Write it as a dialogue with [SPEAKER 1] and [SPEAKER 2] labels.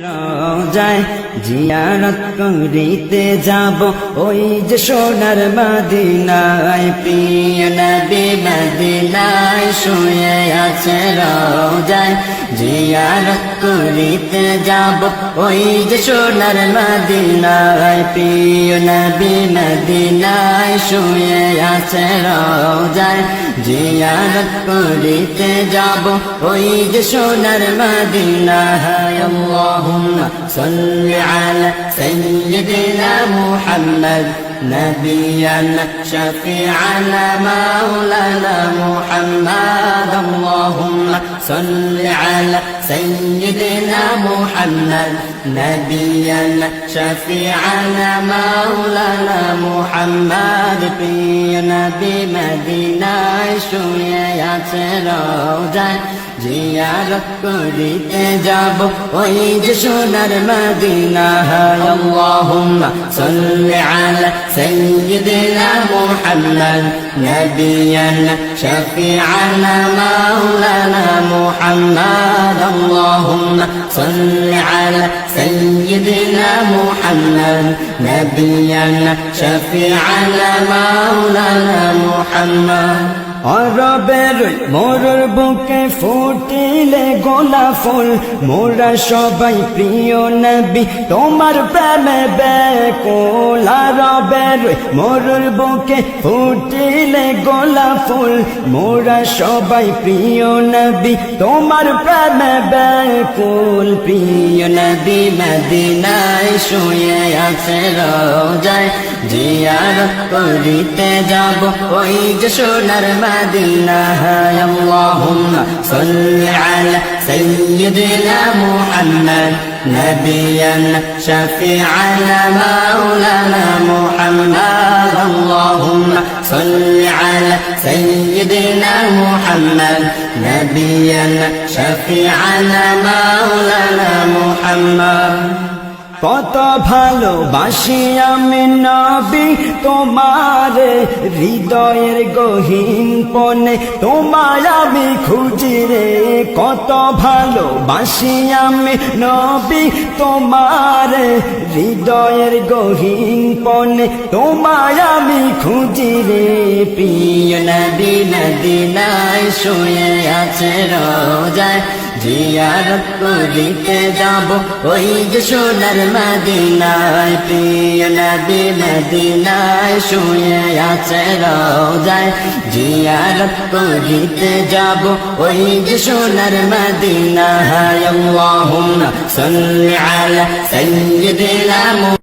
[SPEAKER 1] রওজায় জিয়ারত করিতে যাব ওই যে সোনার মদিনায় প্রিয় নবী মদিনায় শুয়ে আছে রওজায় জিয়ারত করিতে যাব ওই যে সোনার মদিনায় প্রিয় নবী মদিনায় শুয়ে আছে রওজায় জিয়ারত করিতে যাব ওই যে সোনার মদিনায় আল্লাহুম্মা সাল্লি আলা সাইয়্যিদিনা মুহাম্মদ نبينا شفيعنا مولانا محمد اللهم صل على سيدنا محمد نبينا شفيعنا مولانا محمد প্রিয় নবী মদিনায় শুয়ে আছে রওজায় জিয়ারত করিতে যাব ওই যে সোনার মদিনায় আল্লাহুম্মা সাল্লি আলা সাইয়্যিদিনা মুহাম্মদ নবিয়ানা শাফিআনা মাওলানা মুহাম্মদ আল্লাহুম্মা সাল্লি আলা সাইয়্যিদিনা মুহাম্মদ নবিয়ানা শাফিআনা মাওলানা মুহাম্মদ আরবের মোর বুকে ফুটিলে গোলাপ ফুল মোরা সবাই প্রিয় নবী তোমার প্রেমে ব্যাকুল আরবের মোর বুকে ফুটিলে গোলাপ ফুল মোরা সবাই প্রিয় নবী তোমার প্রেমে ব্যাকুল প্রিয় নবী মদিনায় শুয়ে আছে রওজায় জিয়ারত করিতে যাব ওই যে সোনার مدينة اللهم صل على سيدنا محمد نبينا شفيعنا مولانا محمد اللهم صل على سيدنا محمد نبينا شفيعنا مولانا محمد কত ভালোবাসি আমি নবী তোমারে হৃদয়ের গহীন পনে তোমার আমি খুঁজি রে কত ভালোবাসি আমি নবী তোমারে হৃদয়ের গহীন পনে তোমার আমি খুঁজি রে প্রিয় নবী মদিনায় শুয়ে আছে রওজায় জিয়ারত করিতে যাব ওই যে সোনার মদিনায় প্রিয় নবী মদিনায় শুয়ে আছে রওজায় জিয়ারত করিতে যাব ওই যে সোনার মদিনায় আল্লাহুম্মা সাল্লি আলা সাইয়্যিদিনা